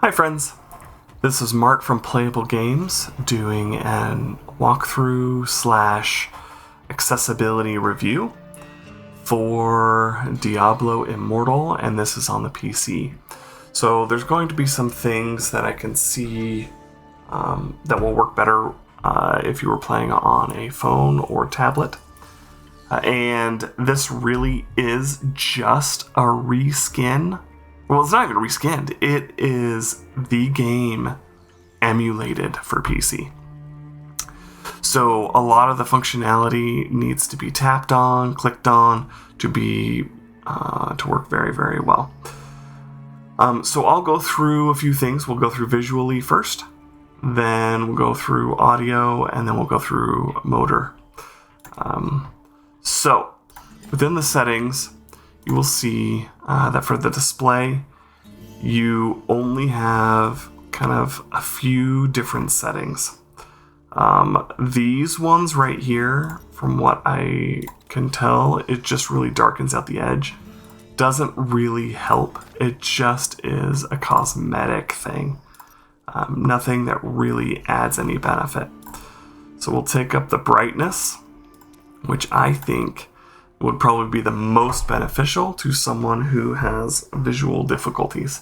Hi friends, this is Mark from playABLE Games doing an walkthrough / accessibility review for Diablo Immortal, and this is on the PC. So there's going to be some things that I can see that will work better if you were playing on a phone or tablet. And this really is just a reskin. Well, it's not even reskinned. It is the game emulated for PC. So a lot of the functionality needs to be tapped on, clicked on to be to work very, very well. So I'll go through a few things. We'll go through visually first, then we'll go through audio, and then we'll go through motor. So within the settings, you will see that for the display, you only have kind of a few different settings. These ones right here, from what I can tell, it just really darkens out the edge. Doesn't really help. It just is a cosmetic thing. Nothing that really adds any benefit. So we'll take up the brightness, which I think would probably be the most beneficial to someone who has visual difficulties.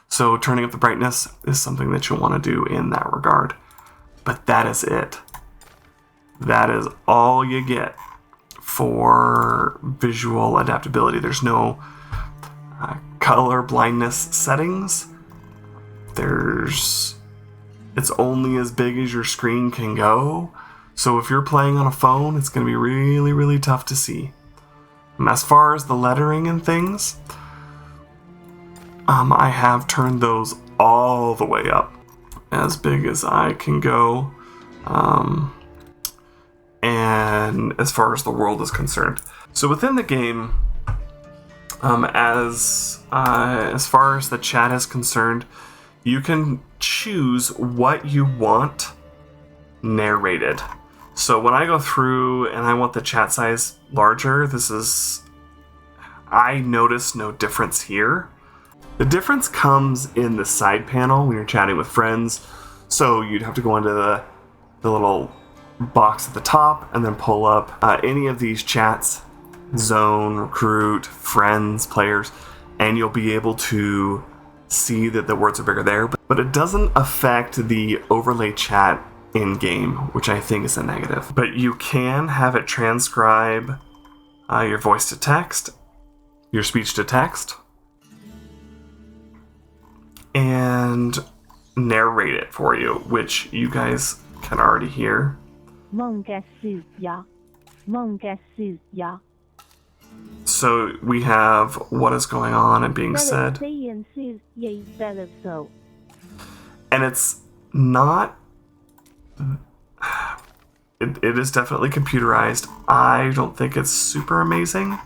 So turning up the brightness is something that you'll want to do in that regard. But that is it. That is all you get for visual adaptability. There's no color blindness settings. It's only as big as your screen can go. So if you're playing on a phone, it's going to be really, really tough to see. As far as the lettering and things, I have turned those all the way up, as big as I can go, and as far as the world is concerned. So within the game, as far as the chat is concerned, you can choose what you want narrated. So when I go through and I want the chat size larger, I notice no difference here. The difference comes in the side panel when you're chatting with friends. So you'd have to go into the little box at the top and then pull up any of these chats, zone, recruit, friends, players, and you'll be able to see that the words are bigger there. But it doesn't affect the overlay chat in-game, which I think is a negative. But you can have it transcribe your voice to text, your speech to text, and narrate it for you, which you guys can already hear. So we have what is going on and being said. And it's not... It is definitely computerized. I don't think it's super amazing.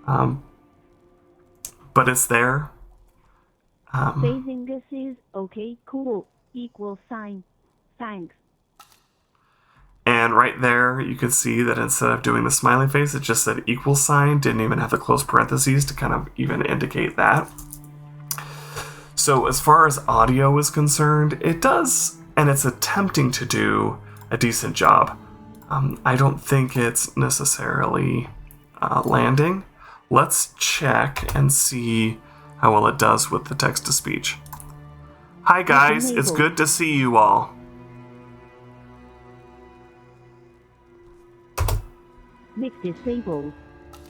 But it's there. Facing this is okay, cool, equal sign, thanks. And right there, you can see that instead of doing the smiley face, it just said equal sign, didn't even have the close parentheses to kind of even indicate that. So as far as audio is concerned, it does, and it's attempting to do a decent job. I don't think it's necessarily landing. Let's check and see how well it does with the text-to-speech. Hi guys, it's good to see you all. Mic disabled.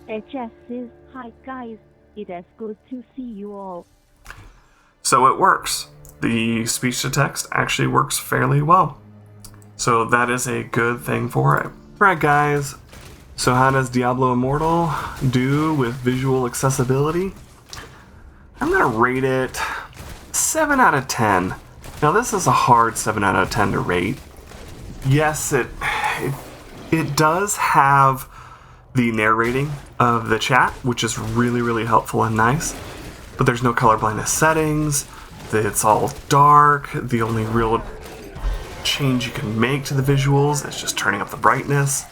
It just says, hi guys, it is good to see you all. So it works. The speech-to-text actually works fairly well. So that is a good thing for it. Alright guys, so how does Diablo Immortal do with visual accessibility? I'm going to rate it 7 out of 10. Now this is a hard 7 out of 10 to rate. Yes, it does have the narrating of the chat, which is really, really helpful and nice. But there's no color blindness settings. It's all dark. The only real change you can make to the visuals is just turning up the brightness.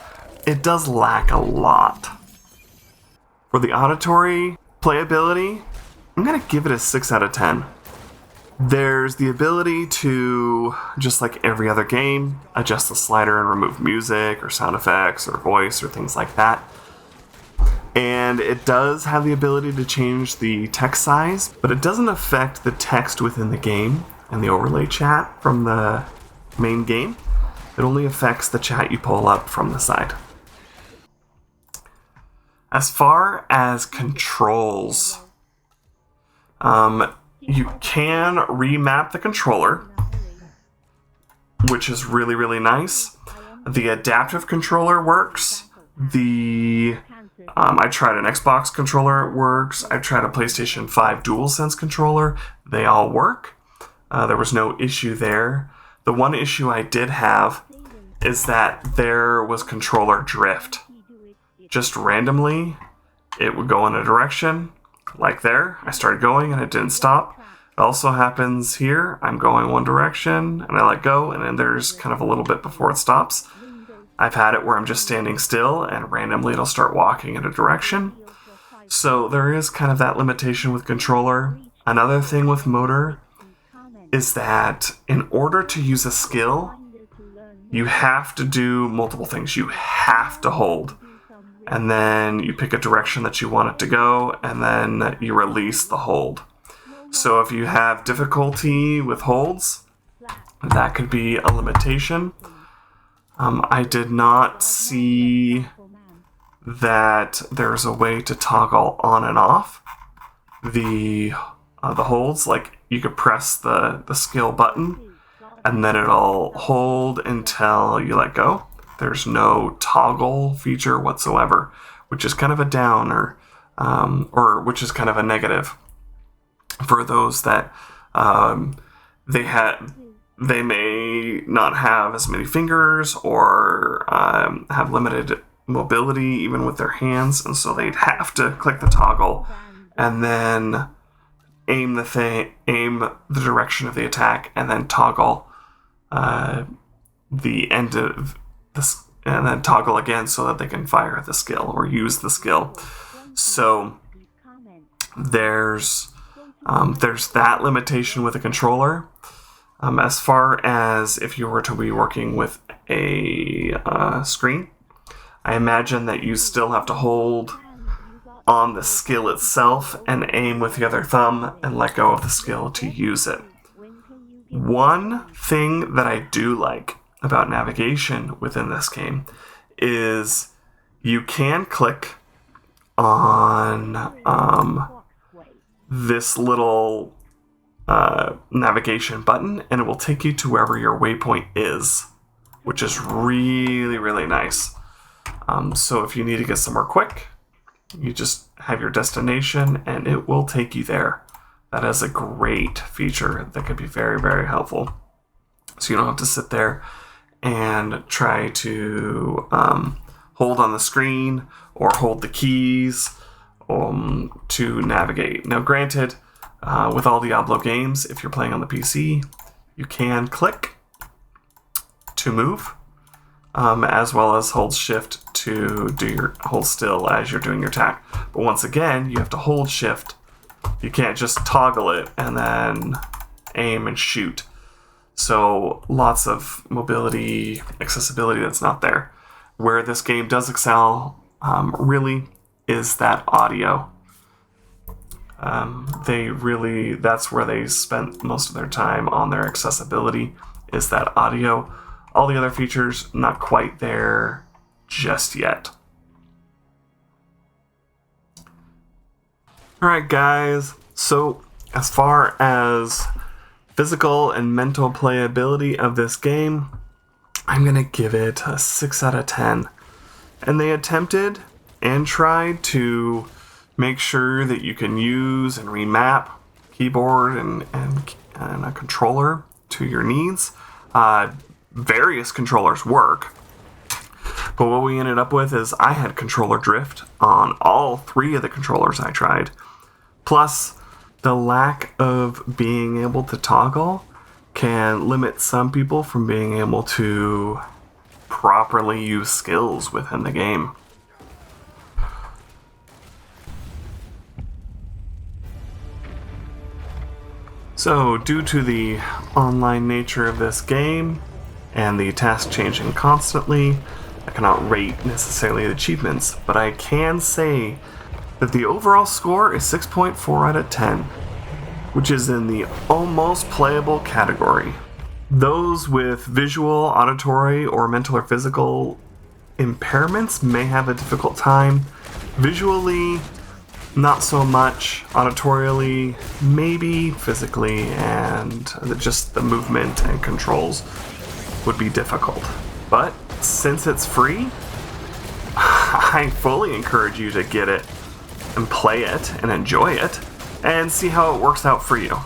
It does lack a lot. For the auditory playability, I'm going to give it a 6 out of 10. There's the ability to, just like every other game, adjust the slider and remove music or sound effects or voice or things like that. And it does have the ability to change the text size, but it doesn't affect the text within the game and the overlay chat from the main game. It only affects the chat you pull up from the side. As far as controls, you can remap the controller, which is really, really nice. The adaptive controller works. I tried an Xbox controller, it works. I tried a PlayStation 5 DualSense controller. They all work. There was no issue there. The one issue I did have is that there was controller drift. Just randomly, it would go in a direction, like there. I started going and it didn't stop. It also happens here. I'm going one direction and I let go, and then there's kind of a little bit before it stops. I've had it where I'm just standing still and randomly it'll start walking in a direction. So there is kind of that limitation with controller. Another thing with motor is that in order to use a skill, you have to do multiple things. You have to hold, and then you pick a direction that you want it to go, and then you release the hold. So if you have difficulty with holds, that could be a limitation. I did not see that there's a way to toggle on and off the holds. Like, you could press the skill button and then it'll hold until you let go. There's no toggle feature whatsoever, which is kind of a downer, or which is kind of a negative for those that they may not have as many fingers or have limited mobility even with their hands, and so they'd have to click the toggle and then aim the direction of the attack, and then toggle the end of this, and then toggle again so that they can fire the skill or use the skill. So there's that limitation with a controller. As far as if you were to be working with a screen, I imagine that you still have to hold on the skill itself and aim with the other thumb and let go of the skill to use it. One thing that I do like about navigation within this game is you can click on this little navigation button and it will take you to wherever your waypoint is, which is really, really nice. So if you need to get somewhere quick, you just have your destination and it will take you there. That is a great feature that could be very, very helpful. So you don't have to sit there and try to hold on the screen or hold the keys to navigate. Now, granted, with all Diablo games, if you're playing on the PC, you can click to move, as well as hold shift to hold still as you're doing your attack. But once again, you have to hold shift. You can't just toggle it and then aim and shoot. So lots of mobility, accessibility that's not there. Where this game does excel, really, is that audio. That's where they spent most of their time on their accessibility, is that audio. All the other features, not quite there just yet. Alright guys, so as far as physical and mental playability of this game, I'm going to give it a 6 out of 10. And they attempted and tried to make sure that you can use and remap keyboard and a controller to your needs. Various controllers work. But what we ended up with is I had controller drift on all 3 of the controllers I tried. Plus, the lack of being able to toggle can limit some people from being able to properly use skills within the game. So, due to the online nature of this game and the task changing constantly, I cannot rate necessarily the achievements, but I can say that the overall score is 6.4 out of 10, which is in the almost playable category. Those with visual, auditory, or mental or physical impairments may have a difficult time. Visually, not so much. Auditorially, maybe. Physically, and just the movement and controls would be difficult. But since it's free, I fully encourage you to get it and play it and enjoy it and see how it works out for you.